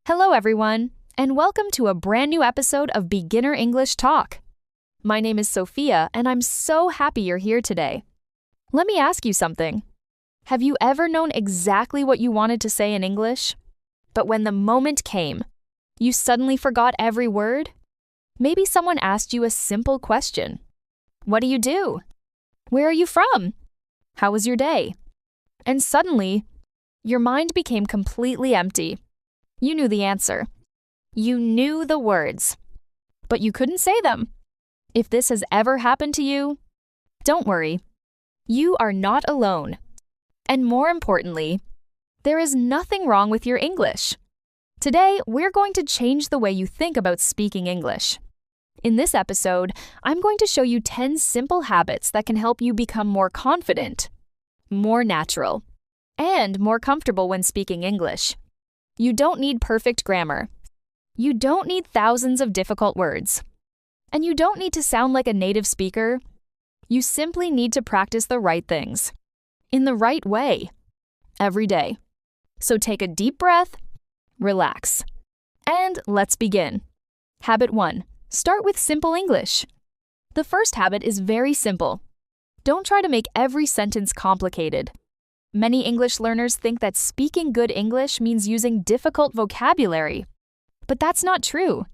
Hello, everyone, and welcome to a brand new episode of Beginner English Talk. My name is Sofia, and I'm so happy you're here today. Let me ask you something. Have you ever known exactly what you wanted to say in English? But when the moment came, you suddenly forgot every word? Maybe someone asked you a simple question. What do you do? Where are you from? How was your day? And suddenly, your mind became completely empty. You knew the answer. You knew the words, but you couldn't say them. If this has ever happened to you, don't worry. You are not alone. And more importantly, there is nothing wrong with your English. Today, we're going to change the way you think about speaking English. In this episode, I'm going to show you 10 simple habits that can help you become more confident, more natural, and more comfortable when speaking English. You don't need perfect grammar. You don't need thousands of difficult words. And you don't need to sound like a native speaker. You simply need to practice the right things, in the right way, every day. So take a deep breath, relax, and let's begin. Habit 1. Start with simple English. The first habit is very simple. Don't try to make every sentence complicated. Many English learners think that speaking good English means using difficult vocabulary. But that's not true.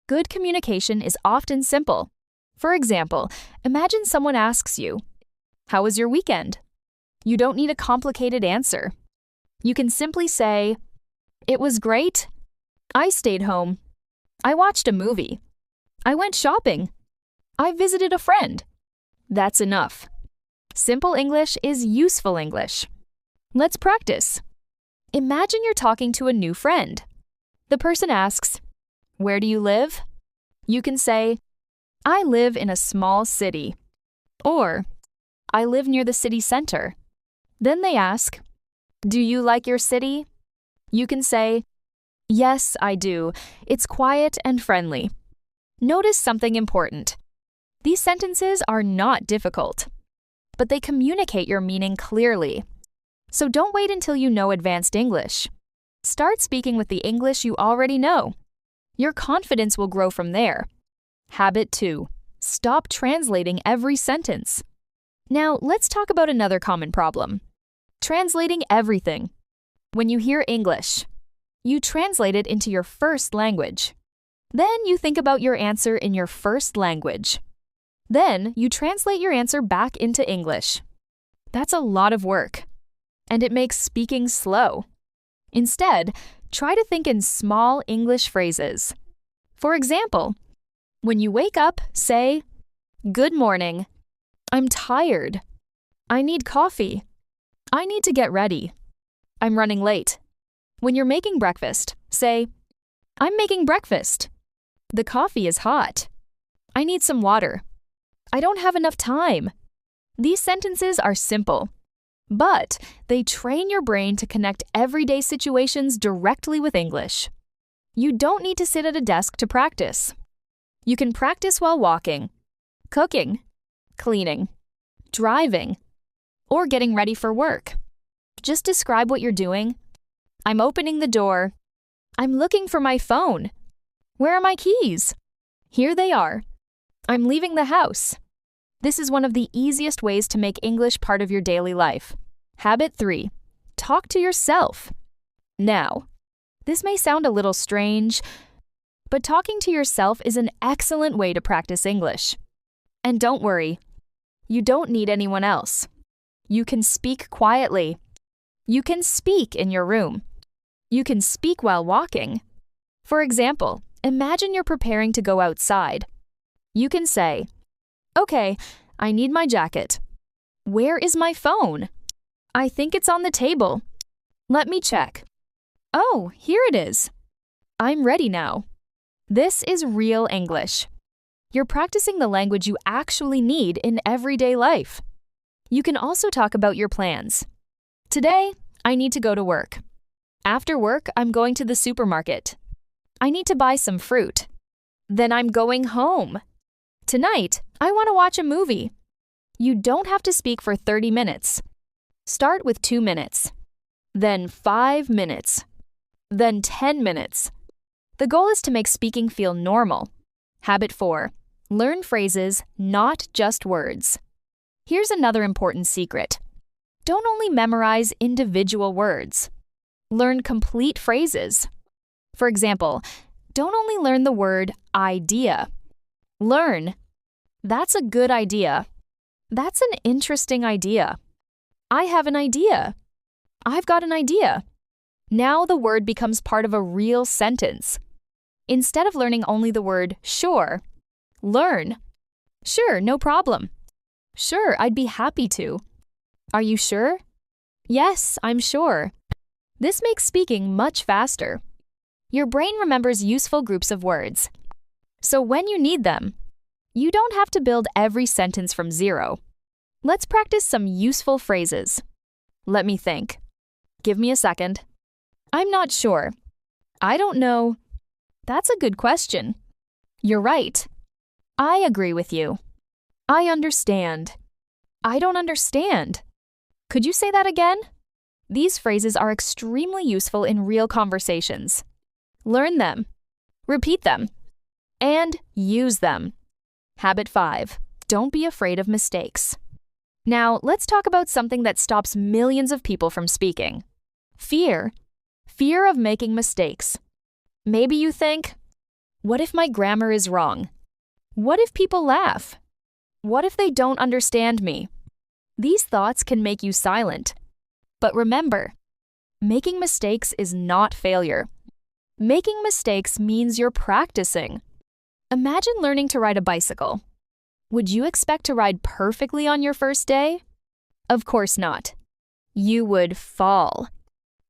Good communication is often simple. For example, imagine someone asks you, "How was your weekend?" You don't need a complicated answer. You can simply say, "It was great. I stayed home. I watched a movie. I went shopping. I visited a friend." That's enough. Simple English is useful English. Let's practice. Imagine you're talking to a new friend. The person asks, "Where do you live?" You can say, "I live in a small city," or "I live near the city center." Then they ask, "Do you like your city?" You can say, "Yes, I do. It's quiet and friendly." Notice something important. These sentences are not difficult, but they communicate your meaning clearly. So don't wait until you know advanced English. Start speaking with the English you already know. Your confidence will grow from there. Habit 2. Stop translating every sentence. Now, let's talk about another common problem. Translating everything. When you hear English, you translate it into your first language. Then you think about your answer in your first language. Then you translate your answer back into English. That's a lot of work, and it makes speaking slow. Instead, try to think in small English phrases. For example, when you wake up, say, "Good morning. I'm tired. I need coffee. I need to get ready. I'm running late." When you're making breakfast, say, "I'm making breakfast. The coffee is hot. I need some water. I don't have enough time." These sentences are simple, but they train your brain to connect everyday situations directly with English. You don't need to sit at a desk to practice. You can practice while walking, cooking, cleaning, driving, or getting ready for work. Just describe what you're doing. "I'm opening the door. I'm looking for my phone. Where are my keys? Here they are. I'm leaving the house." This is one of the easiest ways to make English part of your daily life. Habit 3. Talk to yourself. Now, this may sound a little strange, but talking to yourself is an excellent way to practice English. And don't worry, you don't need anyone else. You can speak quietly. You can speak in your room. You can speak while walking. For example, imagine you're preparing to go outside. You can say, "Okay, I need my jacket. Where is my phone? I think it's on the table. Let me check. Oh, here it is. I'm ready now." This is real English. You're practicing the language you actually need in everyday life. You can also talk about your plans. "Today, I need to go to work. After work, I'm going to the supermarket. I need to buy some fruit. Then I'm going home. Tonight, I want to watch a movie." You don't have to speak for 30 minutes. Start with 2 minutes, then 5 minutes, then 10 minutes, The goal is to make speaking feel normal. Habit 4. Learn phrases, not just words. Here's another important secret. Don't only memorize individual words. Learn complete phrases. For example, don't only learn the word idea. Learn, that's a good idea. That's an interesting idea. I have an idea. I've got an idea. Now the word becomes part of a real sentence. Instead of learning only the word sure, learn. Sure, no problem. Sure, I'd be happy to. Are you sure? Yes, I'm sure. This makes speaking much faster. Your brain remembers useful groups of words. So when you need them, you don't have to build every sentence from zero. Let's practice some useful phrases. Let me think. Give me a second. I'm not sure. I don't know. That's a good question. You're right. I agree with you. I understand. I don't understand. Could you say that again? These phrases are extremely useful in real conversations. Learn them, repeat them, and use them. Habit 5. Don't be afraid of mistakes. Now, let's talk about something that stops millions of people from speaking. Fear. Fear of making mistakes. Maybe you think, what if my grammar is wrong? What if people laugh? What if they don't understand me? These thoughts can make you silent. But remember, making mistakes is not failure. Making mistakes means you're practicing. Imagine learning to ride a bicycle. Would you expect to ride perfectly on your first day? Of course not. You would fall.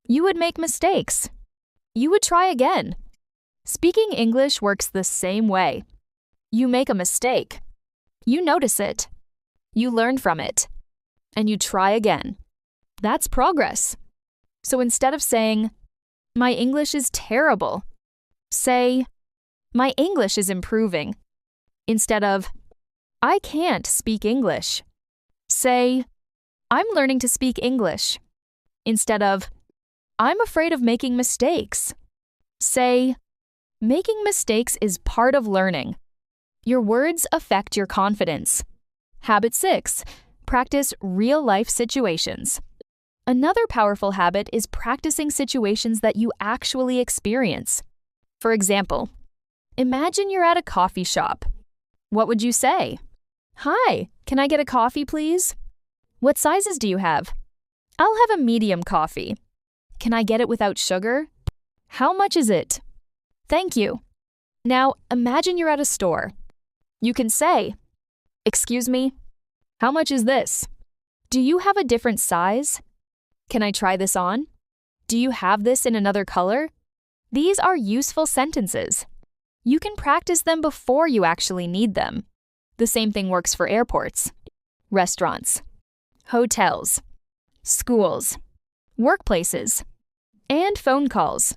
You would make mistakes. You would try again. Speaking English works the same way. You make a mistake. You notice it. You learn from it. And you try again. That's progress. So instead of saying, my English is terrible, say, my English is improving. Instead of, I can't speak English, say, I'm learning to speak English. Instead of, I'm afraid of making mistakes, say, making mistakes is part of learning. Your words affect your confidence. Habit 6. Practice real-life situations. Another powerful habit is practicing situations that you actually experience. For example, imagine you're at a coffee shop. What would you say? Hi, can I get a coffee, please? What sizes do you have? I'll have a medium coffee. Can I get it without sugar? How much is it? Thank you. Now, imagine you're at a store. You can say, excuse me, how much is this? Do you have a different size? Can I try this on? Do you have this in another color? These are useful sentences. You can practice them before you actually need them. The same thing works for airports, restaurants, hotels, schools, workplaces, and phone calls.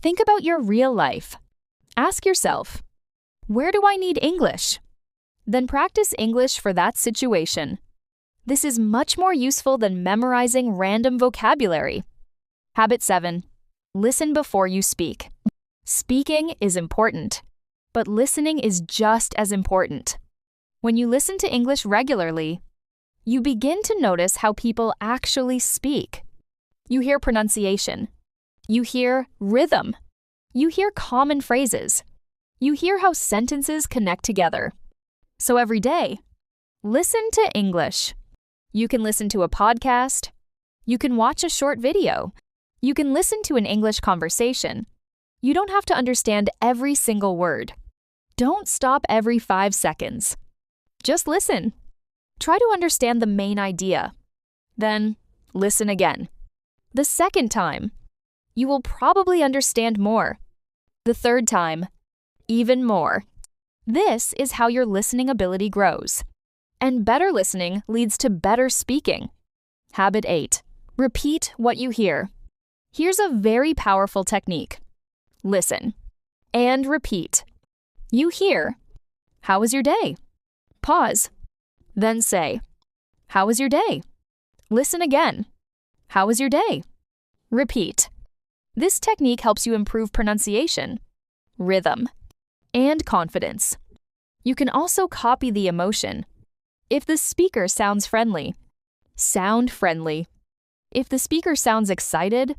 Think about your real life. Ask yourself, where do I need English? Then practice English for that situation. This is much more useful than memorizing random vocabulary. Habit 7. Listen before you speak. Speaking is important, but listening is just as important. When you listen to English regularly, you begin to notice how people actually speak. You hear pronunciation. You hear rhythm. You hear common phrases. You hear how sentences connect together. So every day, listen to English. You can listen to a podcast. You can watch a short video. You can listen to an English conversation. You don't have to understand every single word. Don't stop every 5 seconds. Just listen. Try to understand the main idea. Then, listen again. The second time, you will probably understand more. The third time, even more. This is how your listening ability grows. And better listening leads to better speaking. Habit 8. Repeat what you hear. Here's a very powerful technique. Listen and repeat. You hear, how was your day? Pause. Then say, how was your day? Listen again. How was your day? Repeat. This technique helps you improve pronunciation. rhythm, and confidence. You can also copy the emotion. If the speaker sounds friendly, sound friendly. If the speaker sounds excited,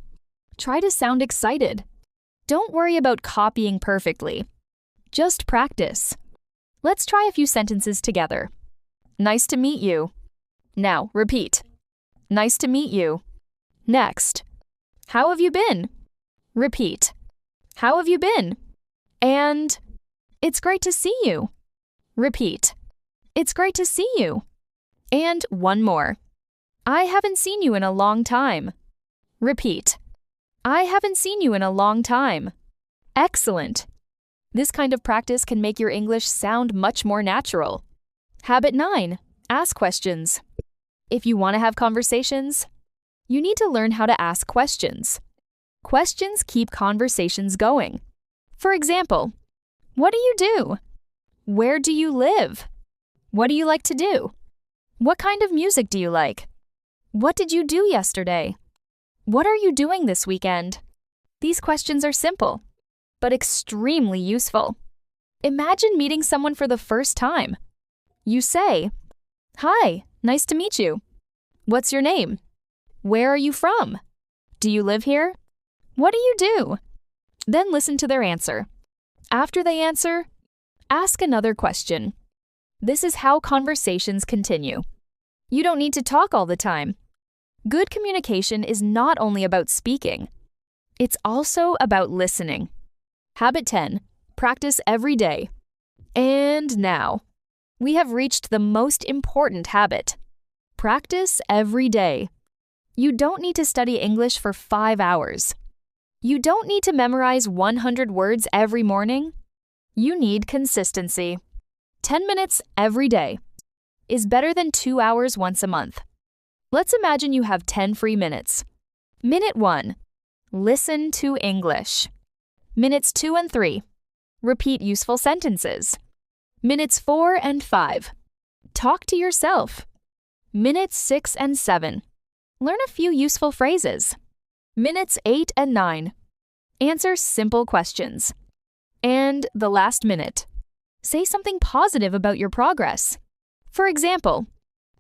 try to sound excited. Don't worry about copying perfectly. Just practice. Let's try a few sentences together. Nice to meet you. Now, repeat. Nice to meet you. Next. How have you been? Repeat. How have you been? And it's great to see you. Repeat. It's great to see you. And one more. I haven't seen you in a long time. Repeat. I haven't seen you in a long time. Excellent. This kind of practice can make your English sound much more natural. Habit 9. Ask questions. If you want to have conversations, you need to learn how to ask questions. Questions keep conversations going. For example, what do you do? Where do you live? What do you like to do? What kind of music do you like? What did you do yesterday? What are you doing this weekend? These questions are simple, but extremely useful. Imagine meeting someone for the first time. You say, "Hi, nice to meet you. What's your name? Where are you from? Do you live here? What do you do?" Then listen to their answer. After they answer, ask another question. This is how conversations continue. You don't need to talk all the time. Good communication is not only about speaking. It's also about listening. Habit 10. Practice every day. And now, we have reached the most important habit. Practice every day. You don't need to study English for 5 hours. You don't need to memorize 100 words every morning. You need consistency. 10 minutes every day is better than 2 hours once a month. Let's imagine you have 10 free minutes. Minute 1. Listen to English. Minutes 2 and 3. Repeat useful sentences. Minutes 4 and 5. Talk to yourself. Minutes 6 and 7. Learn a few useful phrases. Minutes 8 and 9. Answer simple questions. And the last minute. Say something positive about your progress. For example,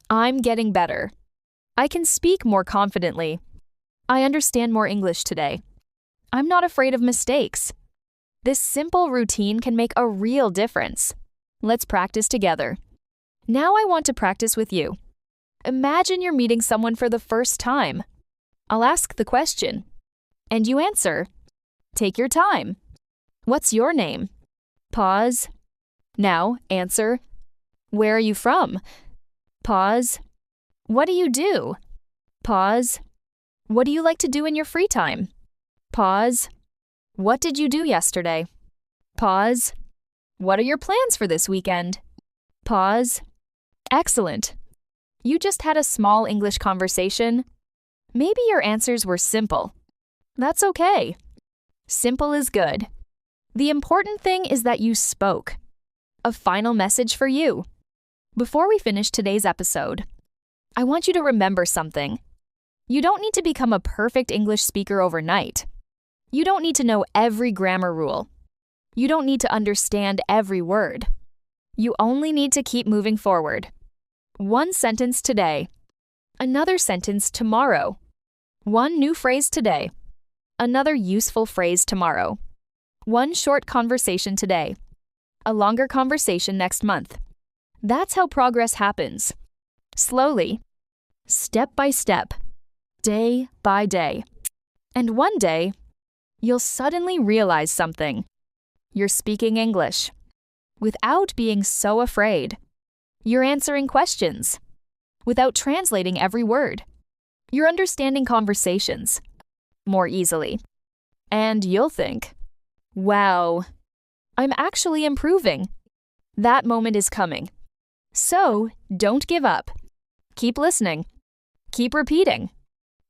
I'm getting better. I can speak more confidently. I understand more English today. I'm not afraid of mistakes. This simple routine can make a real difference. Let's practice together. Now I want to practice with you. Imagine you're meeting someone for the first time. I'll ask the question, and you answer. Take your time. What's your name? Pause. Now answer. Where are you from? Pause. What do you do? Pause. What do you like to do in your free time? Pause. What did you do yesterday? Pause. What are your plans for this weekend? Pause. Excellent. You just had a small English conversation. Maybe your answers were simple. That's okay. Simple is good. The important thing is that you spoke. A final message for you. Before we finish today's episode, I want you to remember something. You don't need to become a perfect English speaker overnight. You don't need to know every grammar rule. You don't need to understand every word. You only need to keep moving forward. One sentence today. Another sentence tomorrow. One new phrase today. Another useful phrase tomorrow. One short conversation today. A longer conversation next month. That's how progress happens. Slowly. Step by step. Day by day. And one day, you'll suddenly realize something. You're speaking English without being so afraid. You're answering questions without translating every word. You're understanding conversations more easily. And you'll think, wow, I'm actually improving. That moment is coming. So don't give up. Keep listening. Keep repeating.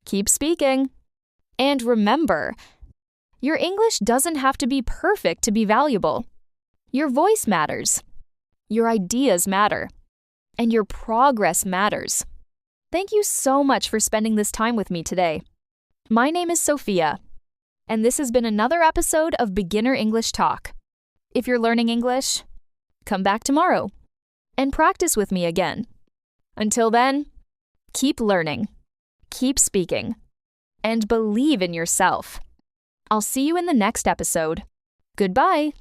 Keep speaking. And remember, your English doesn't have to be perfect to be valuable. Your voice matters. Your ideas matter. And your progress matters. Thank you so much for spending this time with me today. My name is Sofia, and this has been another episode of Beginner English Talk. If you're learning English, come back tomorrow and practice with me again. Until then, keep learning, keep speaking, and believe in yourself. I'll see you in the next episode. Goodbye.